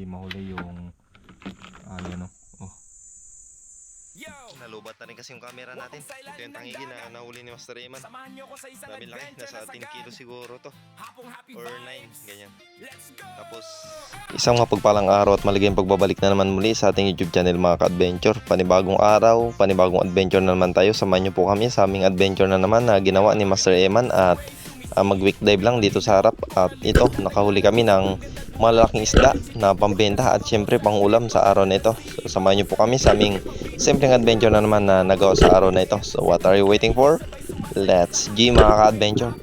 hindi mahuli yung yan o. Oh. Nalubat na rin kasi yung camera natin. Ito yung tangigi na nahuli ni Master Eman. Dami laki, nasa 10 kilo siguro to or 9, ganyan. Tapos isang mapagpalang araw at maligayang pagbabalik na naman muli sa ating YouTube channel mga ka-adventure. Panibagong araw, panibagong adventure na naman tayo. Samahan nyo po kami sa aming adventure na naman na ginawa ni Master Eman. At mag-week dive lang dito sa harap. At ito, nakahuli kami ng malalaking isda na pambenta at syempre pang ulam sa araw na ito. So samahan nyo po kami sa aming simpleng adventure na naman na nagawa sa araw na ito. So what are you waiting for? Let's G mga ka-adventure.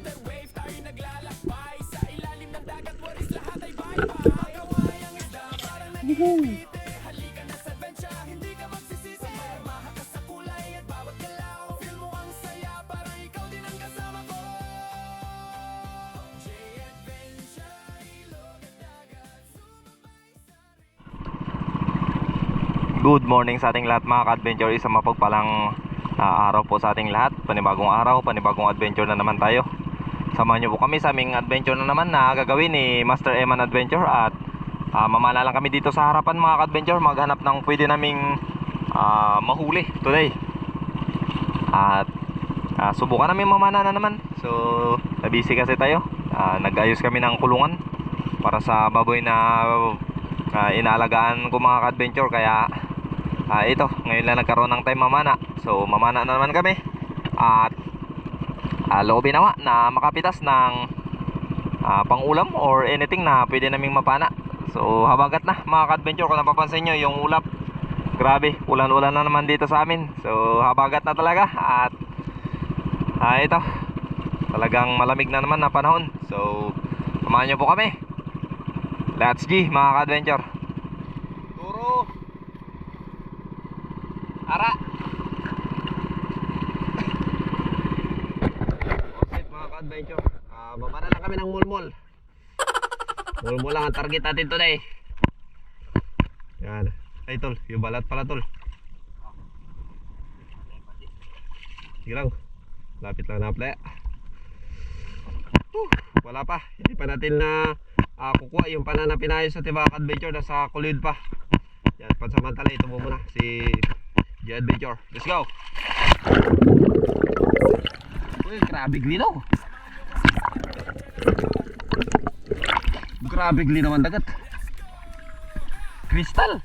Good morning sa ating lahat mga ka-adventure. Isang mapagpalang araw po sa ating lahat. Panibagong araw, panibagong adventure na naman tayo. Samahan nyo po kami sa aming adventure na naman na gagawin ni Master Eman Adventure. At mamana lang kami dito sa harapan mga ka-adventure, maghanap ng pwede naming mahuli today. At subukan namin mamana na naman. So nabisi kasi tayo. Nag-ayos kami ng kulungan para sa baboy na inaalagaan ko mga ka-adventure. Kaya ito, ngayon lang nagkaroon ng time mamana. So mamana na naman kami. At loobin nawa na makapitas ng pangulam or anything na pwede naming mapana. So habagat na mga ka-adventure. Kung napapansin nyo yung ulap, grabe, ulan-ulan na naman dito sa amin. So habagat na talaga. At ito, talagang malamig na naman na panahon. So samahan nyo po kami. Let's G mga ka-adventure. Turo Ara Oset mga ka-adventure. Baba na lang kami ng mulmul. Mulmul lang ang target natin today. Yan. Ay tol, yung balat pala tol. Sige lang. Lapit lang na playa. Wala pa. Hindi pa natin na kukuha yung pana na pinayos sa Tibak Adventure. Nasa kulid pa. Yan, pansamantala ito mo muna si G Adventure. Let's go. Uy, grabe glinaw. Grabe glinaw ang dagat. Crystal.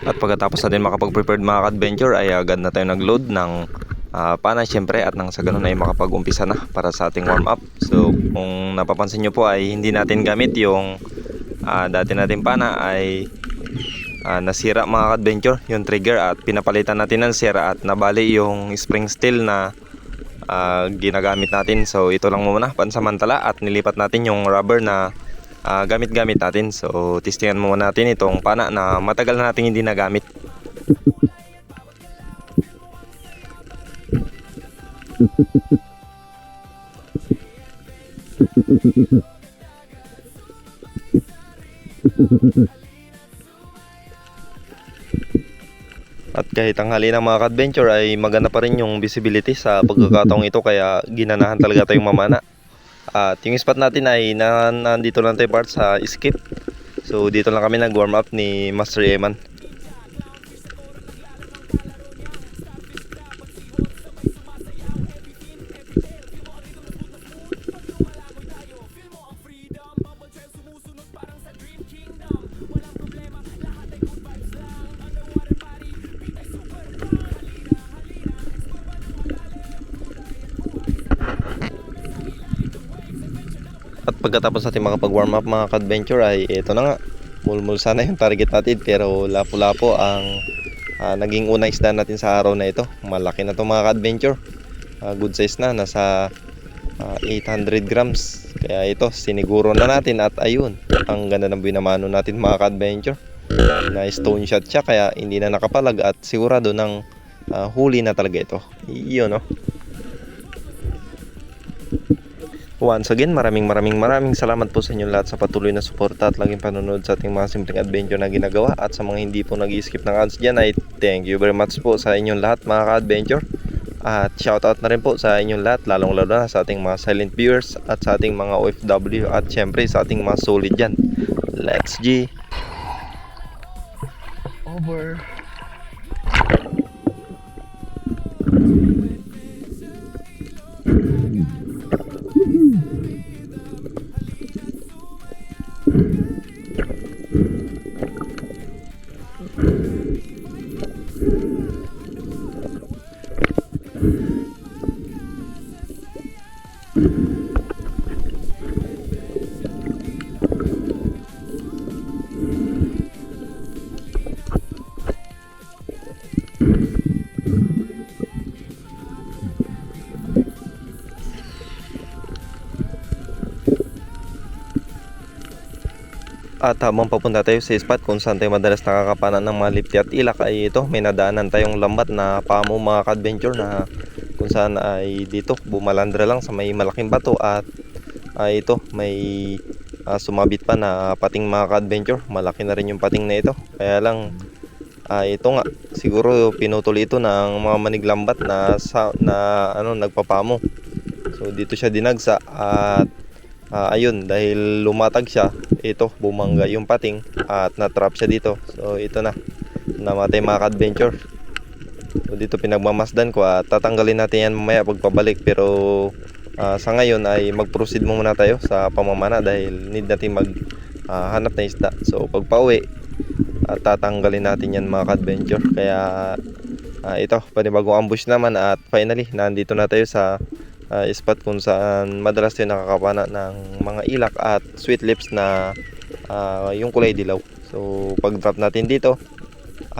At pagkatapos natin makapag-prepared mga ka-adventure ay agad na tayo nag-load ng pana syempre. At nang sa ganun ay makapag-umpisa na para sa ating warm up. So kung napapansin nyo po ay hindi natin gamit yung dati natin pana ay nasira mga ka-adventure yung trigger. At pinapalitan natin ng sira at nabali yung spring steel na ginagamit natin. So ito lang muna pansamantala at nilipat natin yung rubber na gamit-gamit natin. So testingan muna natin itong pana na matagal na natin hindi nagamit. At kahit tanghali ng mga ka-adventure ay maganda pa rin yung visibility sa pagkakataong ito. Kaya ginanahan talaga tayong mamana. At yung spot natin ay nandito lang tayo part sa skip. So dito lang kami nag-warm up ni Master Eman. At pagkatapos natin makapag-warm up mga ka-adventure ay ito na nga, mulmul sana yung target natin. Pero lapo-lapo ang naging unang isda natin sa araw na ito. Malaki na to mga ka-adventure. Good size na, nasa 800 grams. Kaya ito, siniguro na natin. At ayun, ang ganda ng binamano natin mga ka-adventure. Na stone shot siya kaya hindi na nakapalag. At sigurado ng huli na talaga ito. Iyon no. Once again, maraming salamat po sa inyo lahat sa patuloy na suporta at laging panonood sa ating mga simpleng adventure na ginagawa. At sa mga hindi po nag-skip ng ads dyan ay thank you very much po sa inyong lahat mga ka-adventure. At shoutout na rin po sa inyong lahat, lalong lalo na sa ating mga silent viewers at sa ating mga OFW at syempre sa ating mga solid dyan. Let's G! Over! At habang papunta tayo sa spot kung saan tayo madalas nakakapanan ng mga lifty at ilak, ay ito, may nadaanan tayong lambat na pamo mga ka-adventure, na kung saan ay dito bumalandra lang sa may malaking bato at ito may sumabit pa na pating mga ka-adventure. Malaki na rin yung pating na ito, kaya lang ito nga siguro pinutol ito ng mga maniglambat na nagpapamo. So dito siya dinagsa at ayun, dahil lumatag siya, ito bumangga yung pating at natrap siya dito. So ito na, namatay mga ka-adventure. So dito pinagmamasdan ko at tatanggalin natin yan mamaya pagpabalik, pero sa ngayon ay mag-proceed muna tayo sa pamamana dahil need natin hanap na isda. So pagpauwi at tatanggalin natin yan mga ka-adventure. Kaya ito, panibagong ambush naman at finally nandito na tayo sa spot kung saan madalas tayo nakakapana ng mga ilak at sweet lips na yung kulay dilaw. So pag drop natin dito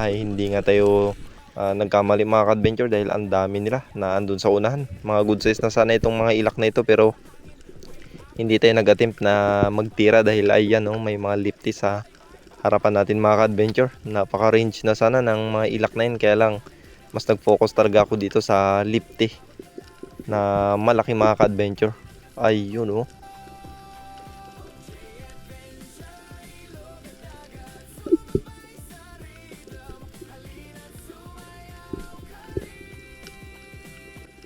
ay hindi nga tayo nagkamali mga ka-adventure dahil ang dami nila na andun sa unahan. Mga good size na sana itong mga ilak na ito, pero hindi tayo nag-attempt na magtira dahil ayan, may mga lifty sa harapan natin mga ka-adventure. Napaka range na sana ng mga ilak na yun, kaya lang mas nag-focus talaga ako dito sa lifty na malaki mga ka-adventure. Ayun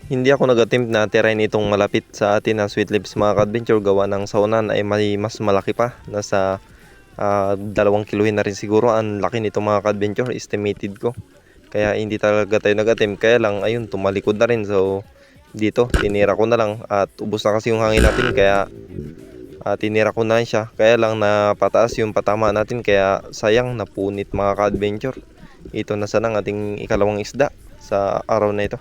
Hindi ako nag-attempt na tirahin itong malapit sa atin na sweet lips mga ka-adventure, gawa ng saunan ay mas malaki pa. Nasa 2 kilohin na rin siguro ang laki nito mga ka-adventure, estimated ko. Kaya hindi talaga tayo nag-attempt, kaya lang ayun, tumalikod na rin. So dito tinira ko na lang at ubos na kasi yung hangin natin, kaya tinira ko na siya. Kaya lang napataas yung patama natin, kaya sayang, napunit mga ka-adventure. Ito na sana ang ating ikalawang isda sa araw na ito.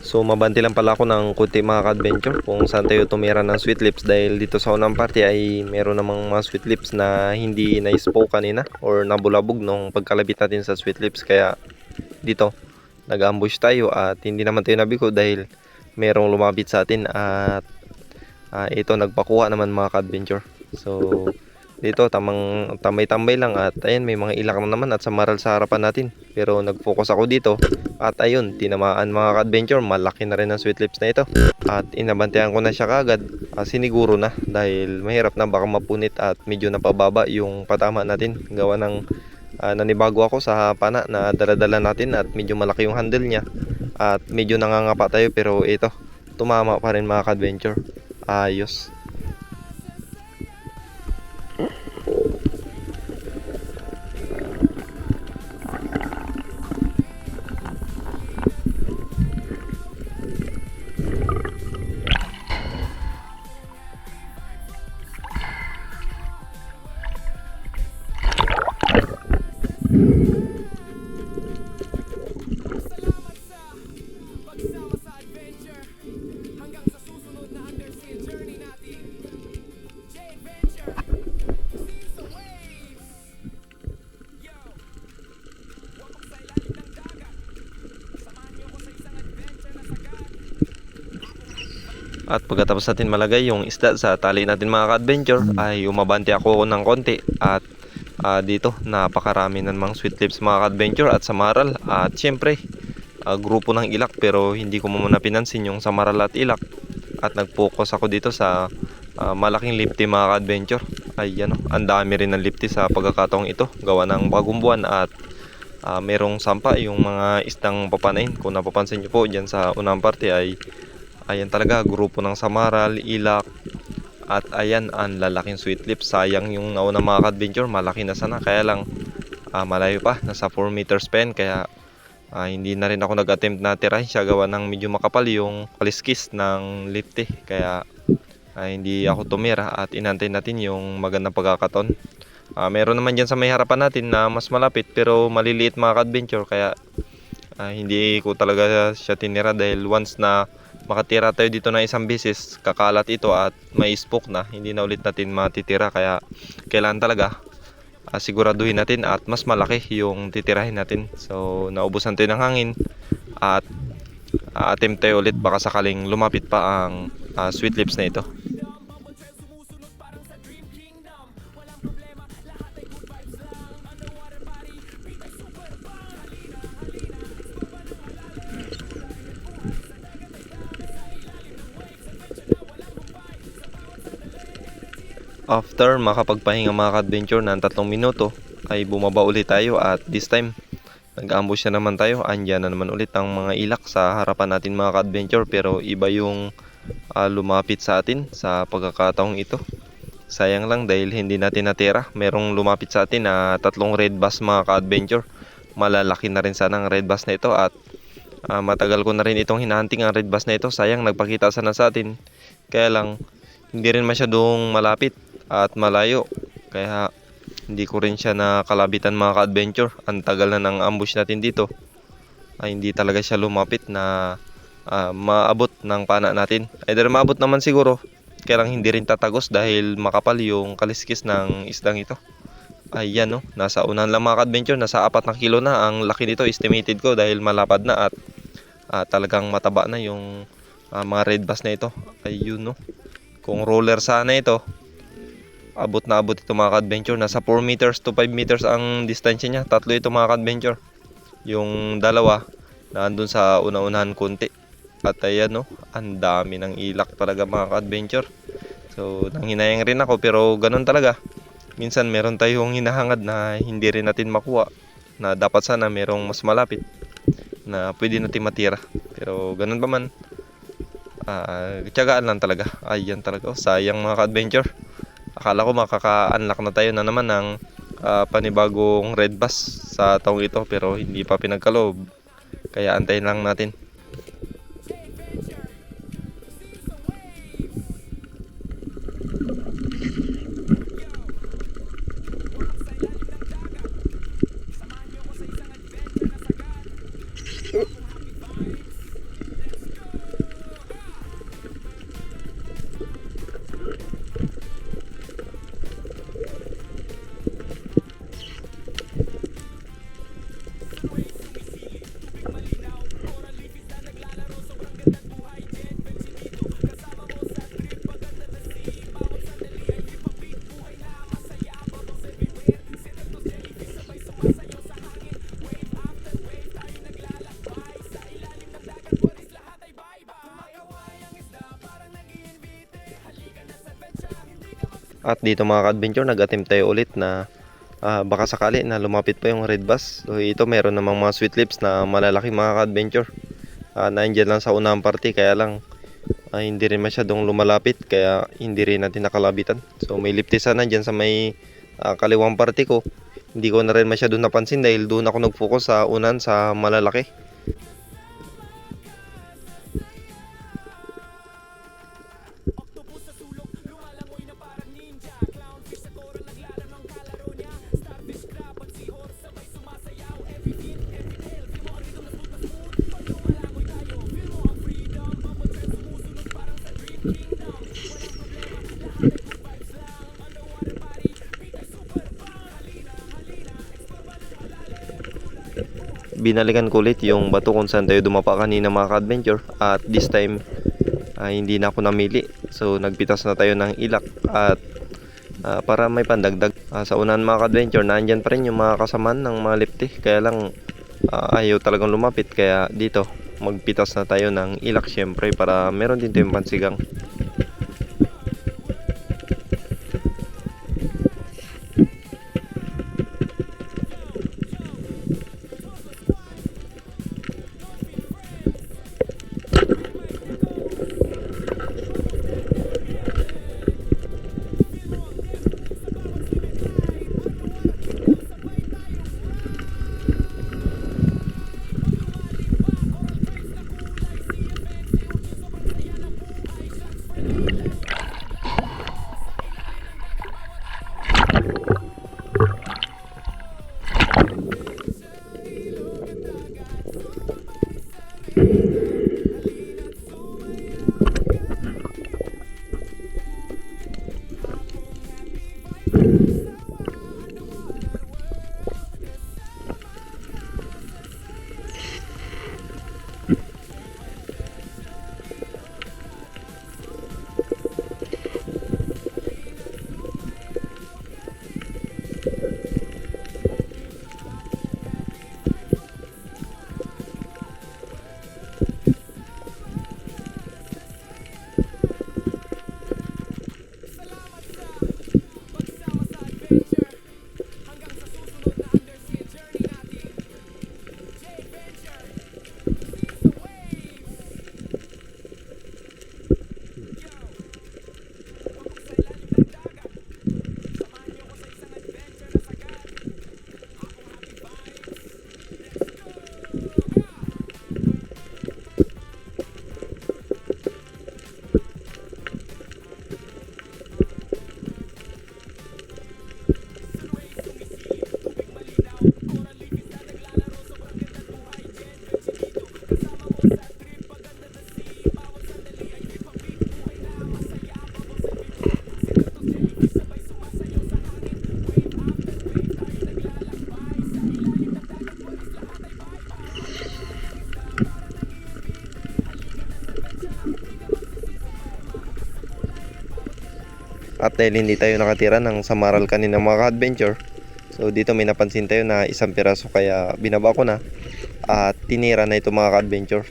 So mabanti lang pala ako ng kunti mga ka-adventure kung saan tayo tumira ng sweet lips, dahil dito sa unang party ay meron namang mga sweet lips na hindi na-spoke kanina or nabulabog nung pagkalabit natin sa sweet lips. Kaya dito nag-ambush tayo at hindi naman tayo nabigo dahil merong lumapit sa atin at ito nagpakuha naman mga ka-adventure. So dito tambay-tambay lang at ayun, may mga ilak na naman at samaral sa harapan natin, pero nag-focus ako dito at ayun, tinamaan mga ka-adventure. Malaki na rin ang sweet lips na ito at inabantayan ko na siya kagad. Siniguro na dahil mahirap na baka mapunit at medyo napababa yung patama natin, gawa ng nanibago ako sa pana na daladala natin at medyo malaki yung handle niya at medyo nangangapa tayo, pero ito tumama pa rin mga ka-adventure. Ayos. At pagkatapos natin malagay yung isda sa tali natin mga ka-adventure, ay umabante ako ng konti. At dito napakarami ng mga sweet lips mga ka-adventure at samaral. At syempre grupo ng ilak, pero hindi ko muna pinansin yung samaral at ilak. At nag-focus ako dito sa malaking lipty mga ka-adventure. Ay ang dami rin ng lipty sa pagkakataong ito, gawa ng bagong buwan. At merong sampa yung mga isdang papanain. Kung napapansin nyo po dyan sa unang parte ay ayan talaga, grupo ng samaral, ilak. At ayan ang lalaking sweet lips. Sayang yung nauna mga ka-adventure, malaki na sana, kaya lang malayo pa, nasa 4 meters pa yan. Kaya hindi na rin ako nag-attempt na tirahin siya, gawa ng medyo makapal yung kaliskis ng lipty. Kaya hindi ako tumira at inantay natin yung magandang pagkakataon. Meron naman dyan sa may harapan natin na mas malapit pero maliliit mga ka-adventure, kaya hindi ko talaga siya tinira, dahil once na makatira tayo dito na isang beses, kakalat ito at may spook na, hindi na ulit natin matitira. Kaya kailangan talaga siguraduhin natin at mas malaki yung titirahin natin. So naubusan tayo ng hangin at attempt tayo ulit, baka sakaling lumapit pa ang sweet lips na ito. After makapagpahinga mga ka-adventure ng 3 minuto, ay bumaba ulit tayo at this time nag-ambush na naman tayo. Andyan na naman ulit ang mga ilak sa harapan natin mga ka-adventure, pero iba yung lumapit sa atin sa pagkakataong ito. Sayang lang dahil hindi natin natira. Merong lumapit sa atin na 3 red bass mga ka-adventure. Malalaki na rin sana ang red bass na ito at matagal ko na rin itong hinahunting ang red bass na ito. Sayang, nagpakita sana sa atin, kaya lang hindi rin masyadong malapit at malayo, kaya hindi ko rin siya nakalabitan mga ka-adventure. Ang tagal na ng ambush natin dito, ay hindi talaga siya lumapit na maabot ng pana natin. Either maabot naman siguro, kaya lang hindi rin tatagos dahil makapal yung kaliskis ng isdang ito. Ayan nasa unahan lang mga ka-adventure, nasa 4 na kilo na ang laki nito, estimated ko, dahil malapad na at talagang mataba na yung mga red bass na ito. Ayun kung roller sana ito, abot na abot ito mga ka-adventure. Nasa 4 meters to 5 meters ang distansya niya. 3 ito mga ka-adventure. Yung dalawa naandun sa una-unahan konti. At ayan ang dami ng ilak talaga mga ka-adventure. So nanghinayang rin ako, pero ganun talaga. Minsan meron tayong hinahangad na hindi rin natin makuha, na dapat sana merong mas malapit na pwede natin matira. Pero ganun pa man, tiyagaan lang talaga. Ayan talaga, sayang mga ka-adventure. Akala ko makaka-unlock na tayo na naman ng panibagong red bass sa taong ito, pero hindi pa pinagkaloob. Kaya antayin lang natin. At dito mga ka-adventure, nag-attempt tayo ulit na baka sakali na lumapit pa yung red bass. So ito meron namang mga sweet lips na malalaki mga ka-adventure. Nandiyan lang sa unang parte, kaya lang hindi rin masyadong lumalapit, kaya hindi rin natin nakalabitan. So may lipty sana dyan sa may kaliwang parte ko. Hindi ko na rin masyadong napansin dahil doon ako nag-focus sa unan sa malalaki. Binalikan ko ulit yung bato kung saan tayo dumapa kanina mga ka-adventure, at this time hindi na ako namili. So nagpitas na tayo ng ilak at para may pandagdag. Sa unahan mga ka-adventure, nandyan pa rin yung mga kasamaan ng mga lifty. Kaya lang ayaw talagang lumapit. Kaya dito magpitas na tayo ng ilak syempre para meron din tayong pansigang. At dahil hindi tayo nakatira ng Samaral kanina mga ka-adventure, so dito may napansin tayo na isang piraso kaya binaba ko na at tinira na ito mga ka-adventure.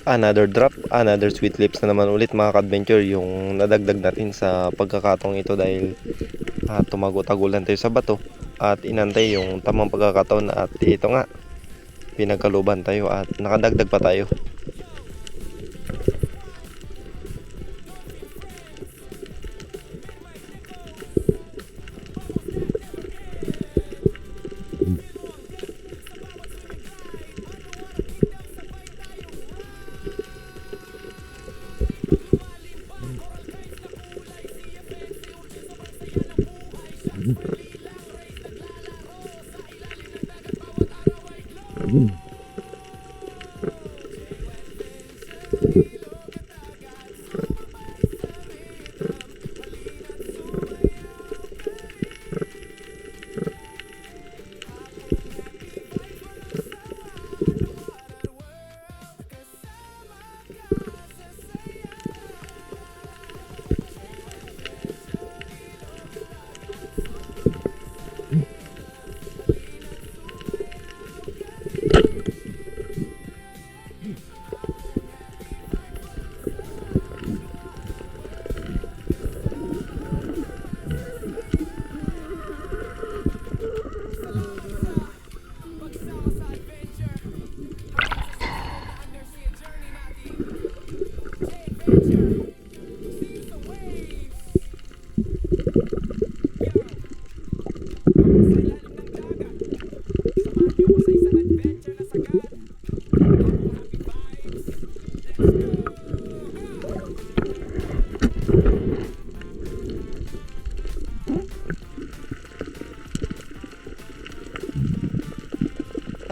Another drop, another sweet lips na naman ulit mga ka-adventure yung nadagdag natin sa pagkakataong ito dahil tumago-tagulan tayo sa bato at inantay yung tamang pagkakataon at ito nga pinagkaluban tayo at nakadagdag pa tayo.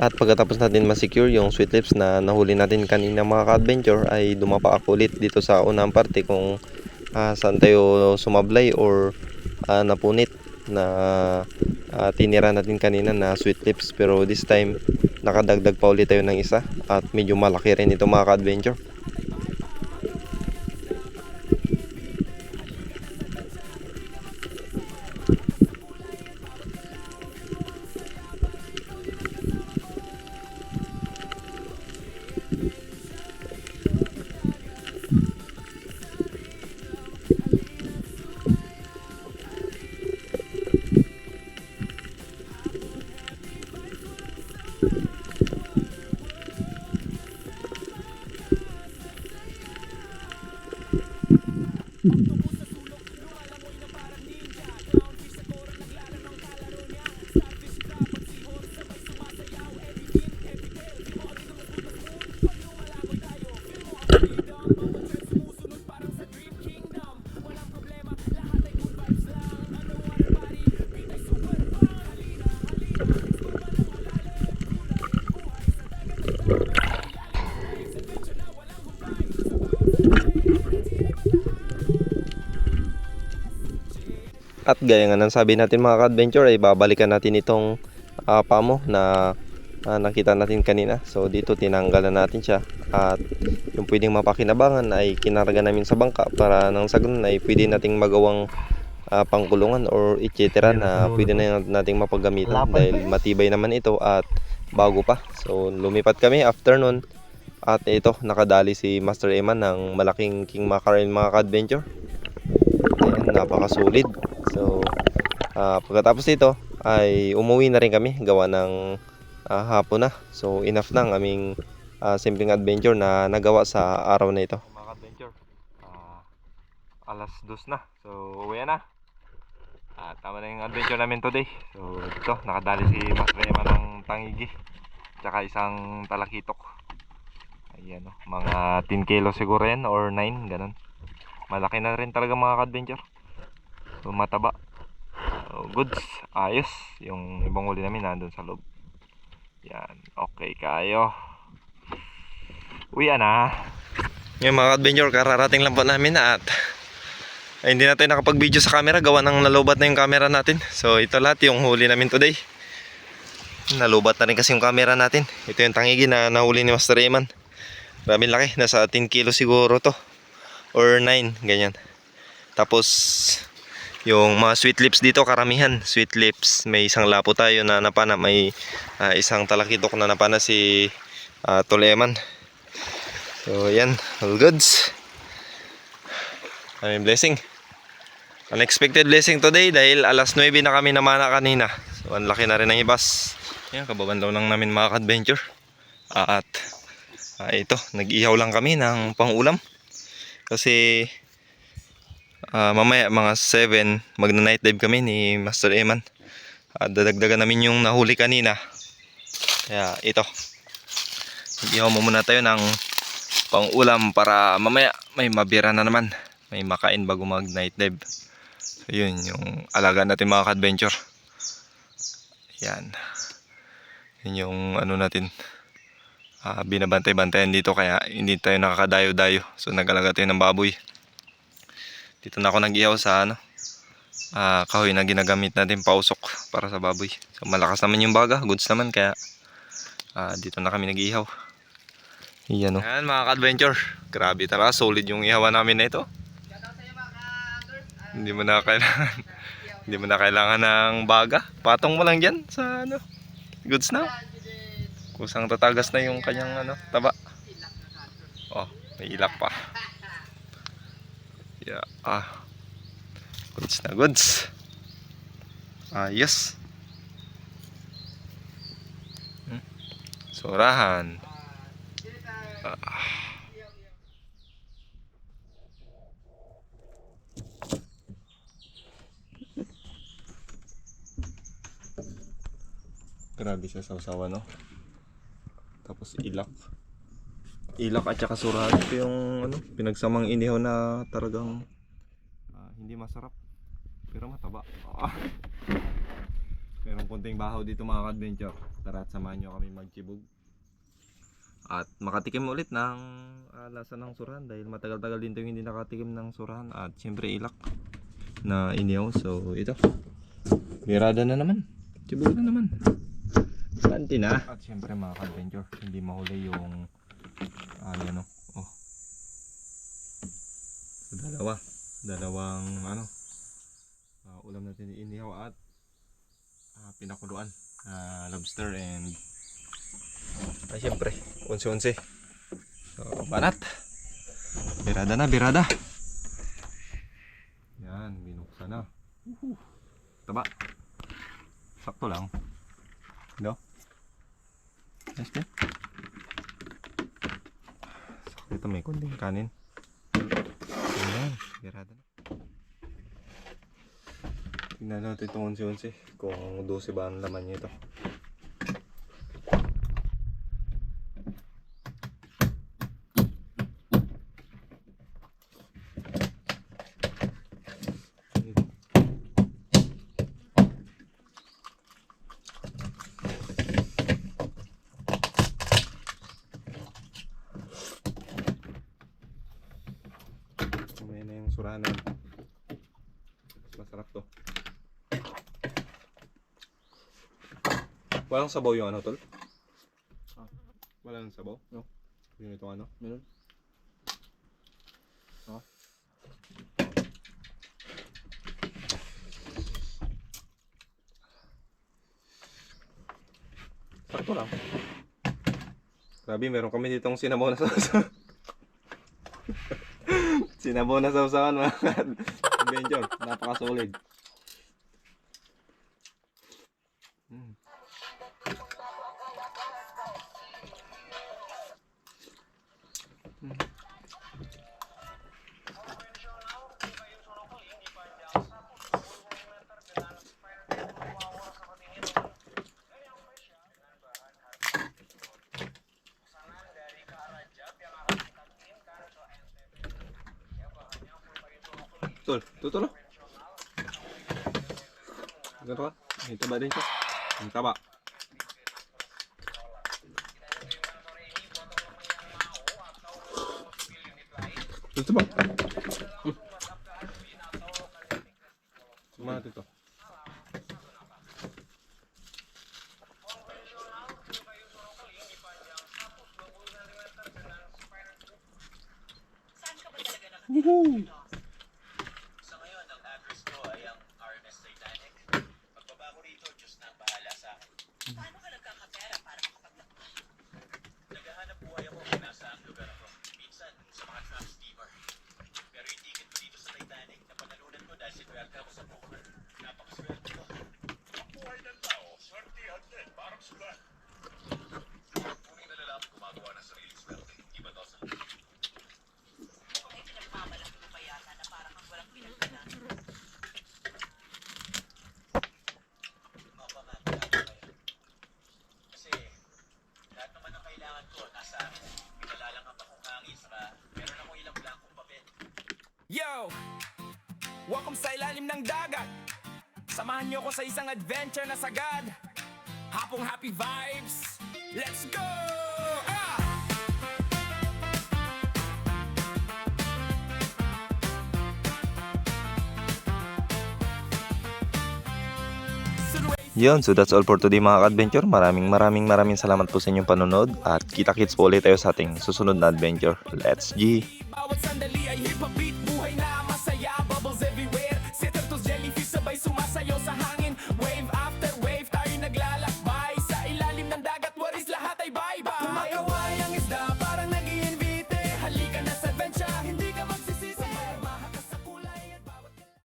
At pagkatapos natin ma-secure yung sweet lips na nahuli natin kanina mga ka-adventure, ay dumapa ako ulit dito sa unang parte kung saan tayo sumablay or napunit na tinira natin kanina na sweet lips. Pero this time nakadagdag pa ulit tayo ng isa at medyo malaki rin ito mga ka-adventure. At gaya nga ng sabi natin mga ka-adventure, ay babalikan natin itong pamo na nakita natin kanina. So dito tinanggal na natin siya, at yung pwedeng mapakinabangan ay kinarga namin sa bangka para nang sa ganun ay pwede nating magawang pangkulungan or etc. na pwede na nating mapagamitan dahil matibay naman ito at bago pa. So lumipat kami after nun, at ito nakadali si Master Eman ng malaking king mackerel mga ka-adventure. Ayan, napakasulit. So pagkatapos ito ay umuwi na rin kami gawa ng hapon na. So enough na ang aming simpleng adventure na nagawa sa araw na ito. Mga adventure, alas 2 na. So uwi na. Tama na yung adventure namin today. So ito, nakadali si Master Eman ng tangigi tsaka isang talakitok. Ayan, mga 10 kilo siguro yan or 9, ganun. Malaki na rin talaga mga ka-adventure. So mataba. So, goods, ayos. Yung ibang huli namin nandun sa loob. Yan, okay kayo. Uwi na. Yung mga adventure, kararating lang po namin at hindi na tayo nakapag-video sa camera gawa ng nalubat na yung camera natin. So ito lahat yung huli namin today. Nalubat na rin kasi yung camera natin. Ito yung tangigi na nahuli ni Master Eman. Maraming laki, nasa 10 kilo siguro to or 9, ganyan. Tapos yung mga sweet lips dito, karamihan sweet lips. May isang lapo tayo na napana, may isang talakitok na napana si Toleman. So yan, all goods. May blessing, unexpected blessing today dahil alas 9 na kami namana kanina. So ang laki na rin ng ibas. Yan, kababanlaw lang namin mga ka-adventure. At ito, nag-ihaw lang kami ng pang-ulam. Kasi mamaya mga 7 magna-night dive kami ni Master Eman. Dadagdagan namin yung nahuli kanina. Kaya ito, nag-ihaw muna tayo ng pang-ulam para mamaya may mabira na naman. May makain bago mag-night dive. So yun, yung alaga natin mga ka-adventure. Yan. Yun yung ano natin, binabantay-bantayan dito kaya hindi tayo nakakadayo-dayo. So nag-alaga tayo ng baboy. Dito na ako nag-ihaw sa kahoy na ginagamit natin pausok para sa baboy. So malakas naman yung baga, goods naman, kaya dito na kami nag-ihaw. Yan o. Yan mga ka-adventure, grabe talaga, solid yung ihawan namin na ito. Hindi mo na kailangan ng baga. Patong mo lang dyan sa goods na. Kusang tatagas na yung kanyang taba. Oh, may ilak pa. Yeah, goods na goods. Yes. Surahan. Grabe siya sausawa, no? Tapos ilak at saka surahan. Ito yung pinagsamang inihaw na talagang hindi masarap pero mataba. Merong konting bahaw dito mga ka-adventure. Tara at samahan nyo kami magchibog. At makatikim ulit ng lasa ng surahan dahil matagal-tagal din ito hindi nakatikim ng surahan. At syempre ilak na inihaw. So ito, birada na naman. Chibog na naman. Kanti na. At syempre mga ka-adventure, hindi mahuli yung yan o. Oh. So, dalawang ulam natin inihaw at pinakuluan lobster and syempre unsi-unsi. So banat, birada na, birada. Yan, binuksan na. Taba, sakto lang, no? Yes, okay. Sakto, ito may kunting kanin. Yan, birada na. Tingnan natin itong unsi-unsi kung 12 ba ang laman niya ito. Mamaya na yung surahan na. Masarap to. Walang sabaw yung ano, tol? Walang sabaw? No. Yung itong ano? Meron. Sakto lang. Grabe, meron kami ditong sinabaw na sausawan. Sinabaw na sausawan mga adventure. Napaka-solid. Tutul lah. Ganito ka? May taba din siya. May taba. Ito ba? Mana ito? Woohoo! Yo! Welcome sa ilalim ng dagat. Samahan niyo ko sa isang adventure na sagad. Hapong happy vibes. Let's go! Ah! Yun, so that's all for today mga ka-adventure. Maraming salamat po sa inyong panonood. At kita-kits po ulit tayo sa ating susunod na adventure. Let's G! Bawat sandali ay hip-hop